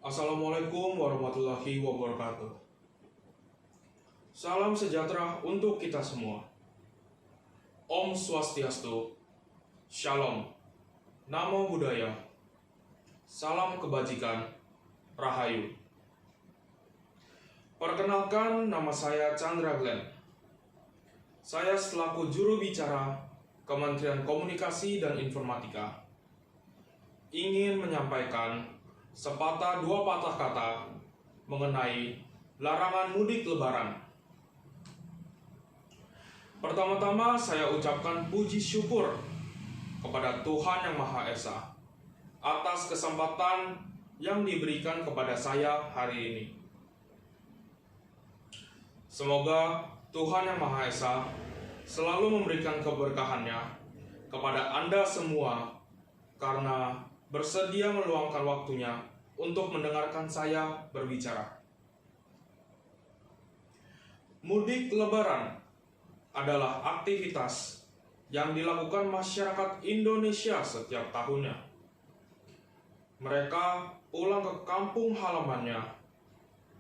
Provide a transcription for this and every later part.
Assalamualaikum warahmatullahi wabarakatuh. Salam sejahtera untuk kita semua. Om Swastiastu, Shalom, Namo Buddhaya, Salam Kebajikan, Rahayu. Perkenalkan, nama saya Chandra Glenn. Saya selaku juru bicara Kementerian Komunikasi dan Informatika ingin menyampaikan sepatah dua patah kata mengenai larangan mudik lebaran. Pertama-tama saya ucapkan puji syukur kepada Tuhan Yang Maha Esa atas kesempatan yang diberikan kepada saya hari ini. Semoga Tuhan Yang Maha Esa selalu memberikan keberkahannya kepada Anda semua karena bersedia meluangkan waktunya untuk mendengarkan saya berbicara. Mudik lebaran adalah aktivitas yang dilakukan masyarakat Indonesia setiap tahunnya. Mereka pulang ke kampung halamannya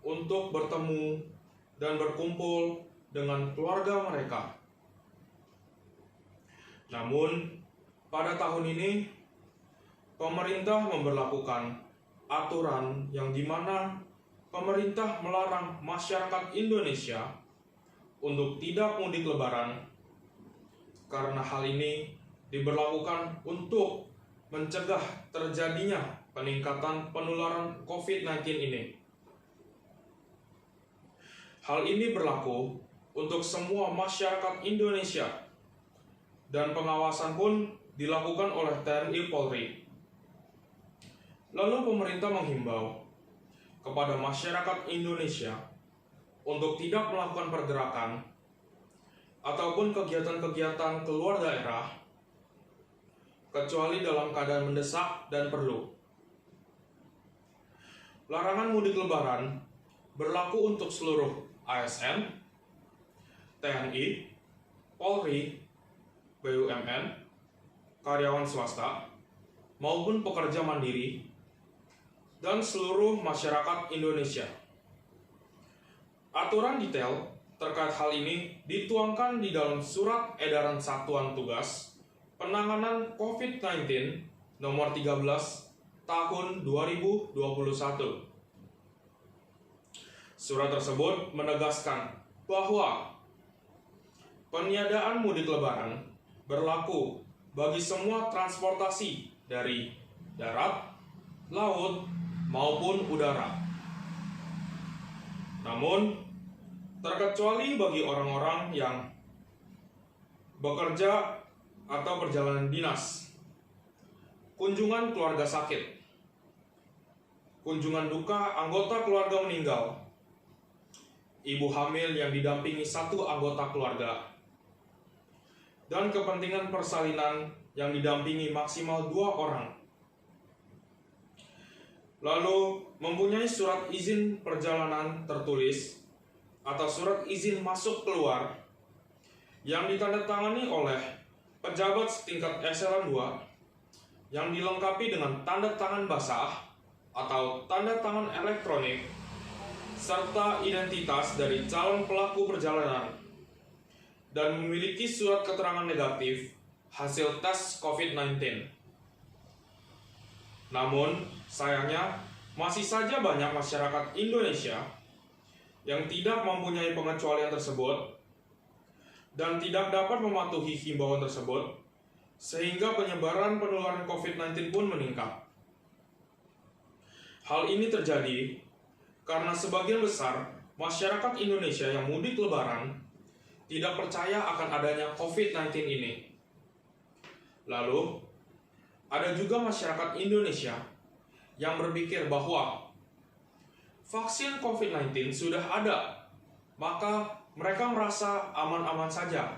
untuk bertemu dan berkumpul dengan keluarga mereka. Namun, pada tahun ini pemerintah memberlakukan aturan yang dimana pemerintah melarang masyarakat Indonesia untuk tidak mudik lebaran karena hal ini diberlakukan untuk mencegah terjadinya peningkatan penularan COVID-19 ini. Hal ini berlaku untuk semua masyarakat Indonesia dan pengawasan pun dilakukan oleh TNI Polri. Lalu pemerintah menghimbau kepada masyarakat Indonesia untuk tidak melakukan pergerakan ataupun kegiatan-kegiatan keluar daerah kecuali dalam keadaan mendesak dan perlu. Larangan mudik lebaran berlaku untuk seluruh ASN, TNI, Polri, BUMN, karyawan swasta, maupun pekerja mandiri, dan seluruh masyarakat Indonesia. Aturan detail terkait hal ini dituangkan di dalam Surat Edaran Satuan Tugas Penanganan COVID-19 nomor 13 tahun 2021. Surat tersebut menegaskan bahwa peniadaan mudik lebaran berlaku bagi semua transportasi dari darat, laut, maupun udara. Namun, terkecuali bagi orang-orang yang bekerja atau perjalanan dinas, kunjungan keluarga sakit, kunjungan duka anggota keluarga meninggal, ibu hamil yang didampingi satu anggota keluarga, dan kepentingan persalinan yang didampingi maksimal 2 orang. Lalu mempunyai surat izin perjalanan tertulis atau surat izin masuk keluar yang ditandatangani oleh pejabat setingkat eselon 2 yang dilengkapi dengan tanda tangan basah atau tanda tangan elektronik serta identitas dari calon pelaku perjalanan dan memiliki surat keterangan negatif hasil tes COVID-19. Namun, sayangnya masih saja banyak masyarakat Indonesia yang tidak mempunyai pengecualian tersebut dan tidak dapat mematuhi himbauan tersebut, sehingga penyebaran penularan COVID-19 pun meningkat. Hal ini terjadi karena sebagian besar masyarakat Indonesia yang mudik lebaran tidak percaya akan adanya COVID-19 ini. Lalu, ada juga masyarakat Indonesia yang berpikir bahwa vaksin COVID-19 sudah ada, maka mereka merasa aman-aman saja.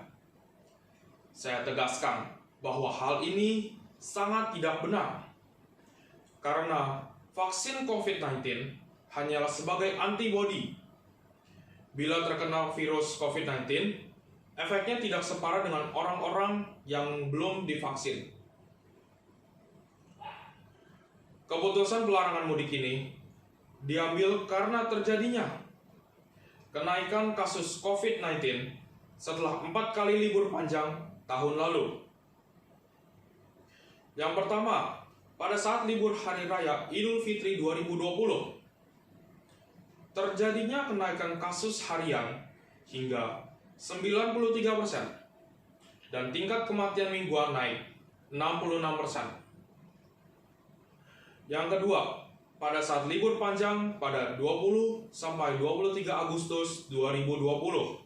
Saya tegaskan bahwa hal ini sangat tidak benar, karena vaksin COVID-19 hanyalah sebagai antibodi. Bila terkena virus COVID-19, efeknya tidak separah dengan orang-orang yang belum divaksin. Keputusan pelarangan mudik ini diambil karena terjadinya kenaikan kasus COVID-19 setelah 4 kali libur panjang tahun lalu. Yang pertama, pada saat libur Hari Raya Idul Fitri 2020, terjadinya kenaikan kasus harian hingga 93% dan tingkat kematian mingguan naik 66%. Yang kedua, pada saat libur panjang pada 20 sampai 23 Agustus 2020,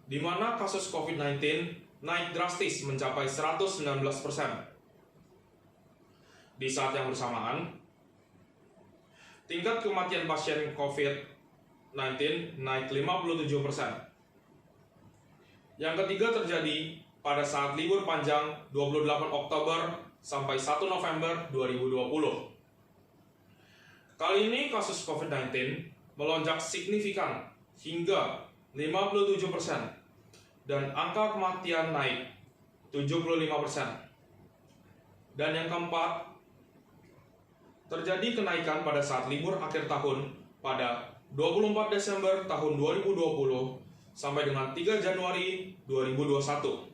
di mana kasus COVID-19 naik drastis mencapai 119%. Di saat yang bersamaan, tingkat kematian pasien COVID-19 naik 57%. Yang ketiga terjadi pada saat libur panjang 28 Oktober sampai 1 November 2020. Kali ini kasus COVID-19 melonjak signifikan hingga 57% dan angka kematian naik 75%. Dan yang keempat, terjadi kenaikan pada saat libur akhir tahun pada 24 Desember tahun 2020 sampai dengan 3 Januari 2021,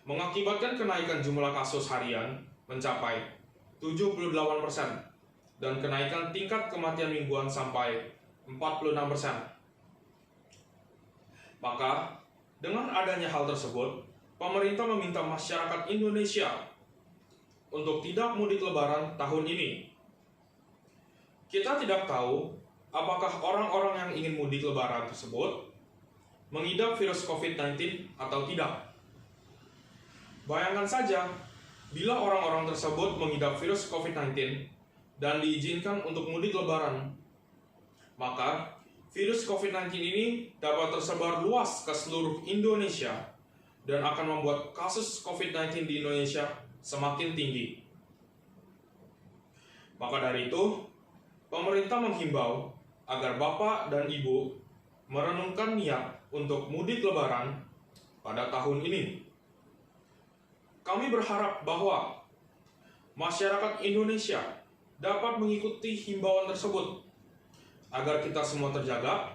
mengakibatkan kenaikan jumlah kasus harian mencapai 78% dan kenaikan tingkat kematian mingguan sampai 46%. Maka, dengan adanya hal tersebut, pemerintah meminta masyarakat Indonesia untuk tidak mudik lebaran tahun ini. Kita tidak tahu apakah orang-orang yang ingin mudik lebaran tersebut mengidap virus COVID-19 atau tidak. Bayangkan saja, bila orang-orang tersebut mengidap virus COVID-19 dan diizinkan untuk mudik lebaran, maka virus COVID-19 ini dapat tersebar luas ke seluruh Indonesia dan akan membuat kasus COVID-19 di Indonesia semakin tinggi. Maka dari itu, pemerintah menghimbau agar Bapak dan Ibu merenungkan niat untuk mudik lebaran pada tahun ini. Kami berharap bahwa masyarakat Indonesia dapat mengikuti himbauan tersebut agar kita semua terjaga,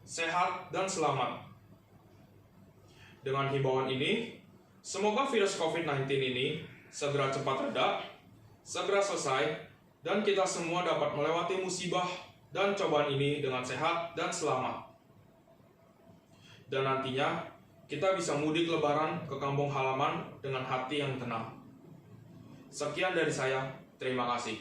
sehat, dan selamat. Dengan himbauan ini, semoga virus COVID-19 ini segera cepat reda, segera selesai, dan kita semua dapat melewati musibah dan cobaan ini dengan sehat dan selamat. Dan nantinya, kita bisa mudik lebaran ke kampung halaman dengan hati yang tenang. Sekian dari saya, terima kasih.